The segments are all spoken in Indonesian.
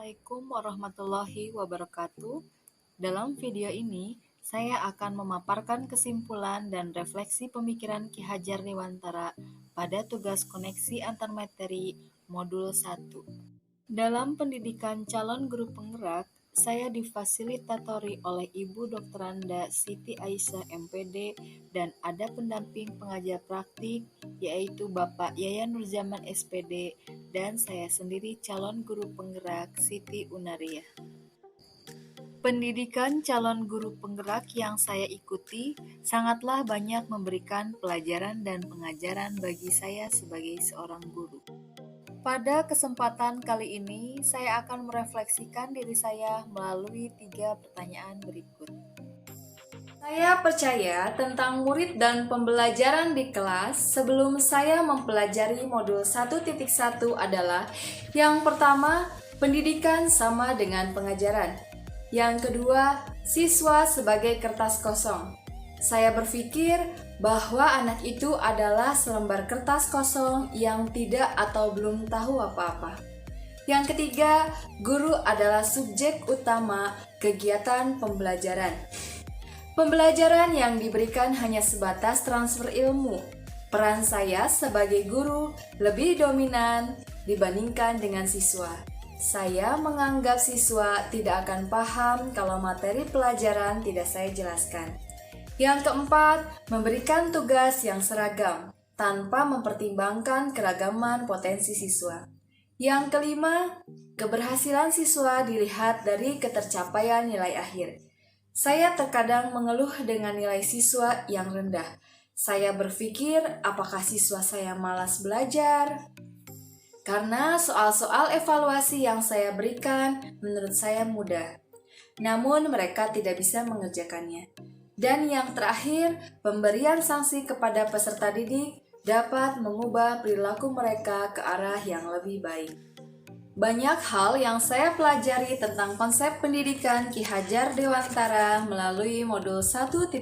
Assalamualaikum warahmatullahi wabarakatuh. Dalam video ini, saya akan memaparkan kesimpulan dan refleksi pemikiran Ki Hajar Dewantara pada tugas koneksi antar materi modul 1. Dalam pendidikan calon guru penggerak, saya difasilitatori oleh Ibu Dokteranda Siti Aisyah MPD dan ada pendamping pengajar praktik yaitu Bapak Yayan Nurzaman SPD dan saya sendiri calon guru penggerak Siti Unaria. Pendidikan calon guru penggerak yang saya ikuti sangatlah banyak memberikan pelajaran dan pengajaran bagi saya sebagai seorang guru. Pada kesempatan kali ini, saya akan merefleksikan diri saya melalui 3 pertanyaan berikut. Saya percaya tentang murid dan pembelajaran di kelas sebelum saya mempelajari modul 1.1 adalah yang pertama, pendidikan sama dengan pengajaran. Yang kedua, siswa sebagai kertas kosong. Saya berpikir bahwa anak itu adalah selembar kertas kosong yang tidak atau belum tahu apa-apa. Yang ketiga, guru adalah subjek utama kegiatan pembelajaran. Pembelajaran yang diberikan hanya sebatas transfer ilmu. Peran saya sebagai guru lebih dominan dibandingkan dengan siswa. Saya menganggap siswa tidak akan paham kalau materi pelajaran tidak saya jelaskan. Yang keempat, memberikan tugas yang seragam tanpa mempertimbangkan keragaman potensi siswa. Yang kelima, keberhasilan siswa dilihat dari ketercapaian nilai akhir. Saya terkadang mengeluh dengan nilai siswa yang rendah. Saya berpikir, apakah siswa saya malas belajar? Karena soal-soal evaluasi yang saya berikan menurut saya mudah. Namun mereka tidak bisa mengerjakannya. Dan yang terakhir, pemberian sanksi kepada peserta didik dapat mengubah perilaku mereka ke arah yang lebih baik. Banyak hal yang saya pelajari tentang konsep pendidikan Ki Hajar Dewantara melalui modul 1.1.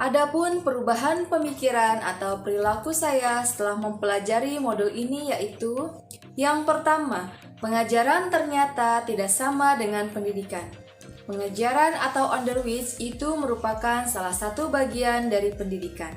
Adapun perubahan pemikiran atau perilaku saya setelah mempelajari modul ini yaitu yang pertama, pengajaran ternyata tidak sama dengan pendidikan. Pengajaran atau underwich itu merupakan salah satu bagian dari pendidikan.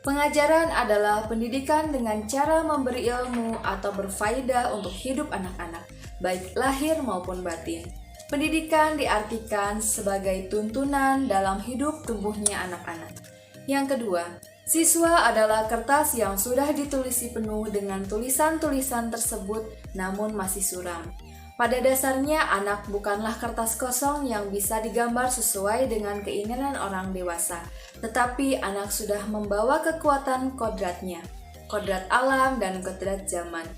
Pengajaran adalah pendidikan dengan cara memberi ilmu atau berfaedah untuk hidup anak-anak, baik lahir maupun batin. Pendidikan diartikan sebagai tuntunan dalam hidup tumbuhnya anak-anak. Yang kedua, siswa adalah kertas yang sudah ditulisi penuh dengan tulisan-tulisan tersebut namun masih suram. Pada dasarnya, anak bukanlah kertas kosong yang bisa digambar sesuai dengan keinginan orang dewasa, tetapi anak sudah membawa kekuatan kodratnya, kodrat alam dan kodrat zaman.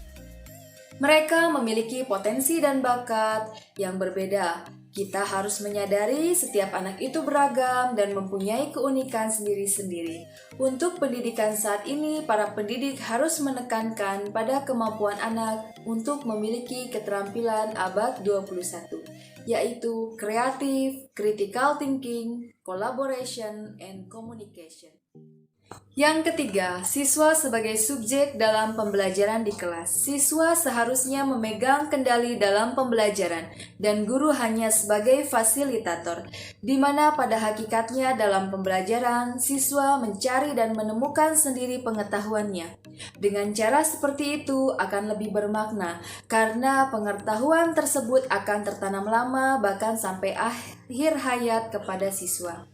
Mereka memiliki potensi dan bakat yang berbeda. Kita harus menyadari setiap anak itu beragam dan mempunyai keunikan sendiri-sendiri. Untuk pendidikan saat ini, para pendidik harus menekankan pada kemampuan anak untuk memiliki keterampilan abad 21, yaitu kreatif, critical thinking, collaboration, and communication. Yang ketiga, siswa sebagai subjek dalam pembelajaran di kelas. Siswa seharusnya memegang kendali dalam pembelajaran dan guru hanya sebagai fasilitator, di mana pada hakikatnya dalam pembelajaran, siswa mencari dan menemukan sendiri pengetahuannya. Dengan cara seperti itu akan lebih bermakna, karena pengetahuan tersebut akan tertanam lama bahkan sampai akhir hayat kepada siswa.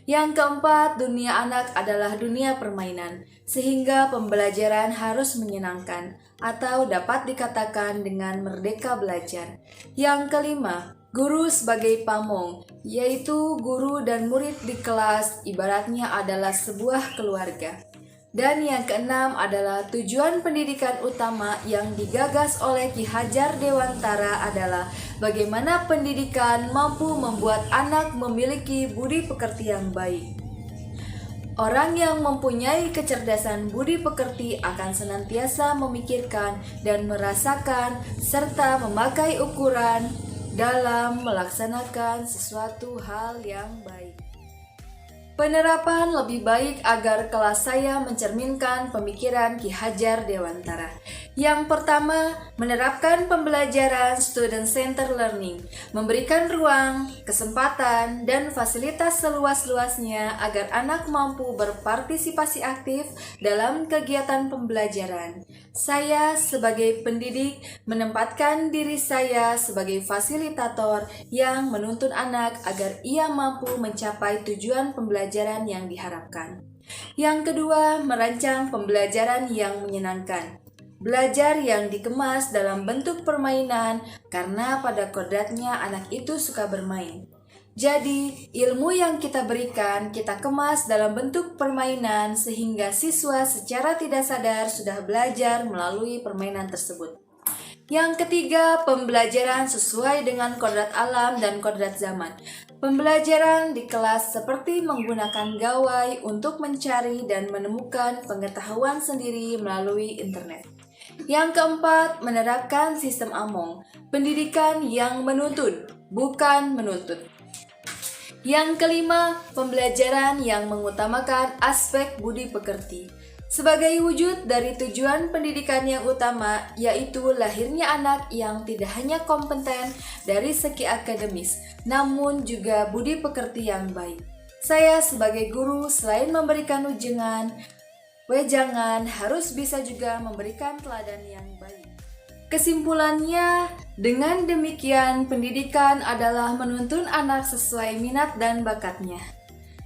Yang keempat, dunia anak adalah dunia permainan, sehingga pembelajaran harus menyenangkan atau dapat dikatakan dengan merdeka belajar. Yang kelima, guru sebagai pamong, yaitu guru dan murid di kelas ibaratnya adalah sebuah keluarga. Dan yang keenam adalah tujuan pendidikan utama yang digagas oleh Ki Hajar Dewantara adalah bagaimana pendidikan mampu membuat anak memiliki budi pekerti yang baik. Orang yang mempunyai kecerdasan budi pekerti akan senantiasa memikirkan dan merasakan serta memakai ukuran dalam melaksanakan sesuatu hal yang baik. Penerapan lebih baik agar kelas saya mencerminkan pemikiran Ki Hajar Dewantara. Yang pertama, menerapkan pembelajaran student-centered learning, memberikan ruang, kesempatan, dan fasilitas seluas-luasnya agar anak mampu berpartisipasi aktif dalam kegiatan pembelajaran. Saya sebagai pendidik menempatkan diri saya sebagai fasilitator yang menuntun anak agar ia mampu mencapai tujuan pembelajaran yang diharapkan. Yang kedua, merancang pembelajaran yang menyenangkan. Belajar yang dikemas dalam bentuk permainan karena pada kodratnya anak itu suka bermain. Jadi, ilmu yang kita berikan kita kemas dalam bentuk permainan sehingga siswa secara tidak sadar sudah belajar melalui permainan tersebut. Yang ketiga, pembelajaran sesuai dengan kodrat alam dan kodrat zaman. Pembelajaran di kelas seperti menggunakan gawai untuk mencari dan menemukan pengetahuan sendiri melalui internet. Yang keempat, menerapkan sistem AMONG, pendidikan yang menuntun, bukan menuntut. Yang kelima, pembelajaran yang mengutamakan aspek budi pekerti. Sebagai wujud dari tujuan pendidikan yang utama, yaitu lahirnya anak yang tidak hanya kompeten dari segi akademis, namun juga budi pekerti yang baik. Saya sebagai guru selain memberikan wejangan harus bisa juga memberikan teladan yang baik. Kesimpulannya, dengan demikian pendidikan adalah menuntun anak sesuai minat dan bakatnya.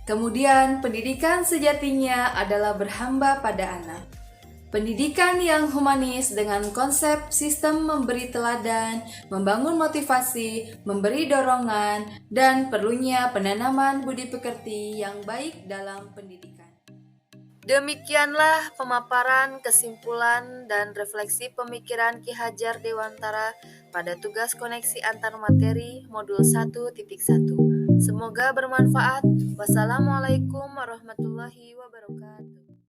Kemudian pendidikan sejatinya adalah berhamba pada anak. Pendidikan yang humanis dengan konsep sistem memberi teladan, membangun motivasi, memberi dorongan, dan perlunya penanaman budi pekerti yang baik dalam pendidikan. Demikianlah pemaparan, kesimpulan, dan refleksi pemikiran Ki Hajar Dewantara pada tugas koneksi antar materi modul 1.1. Semoga bermanfaat. Wassalamualaikum warahmatullahi wabarakatuh.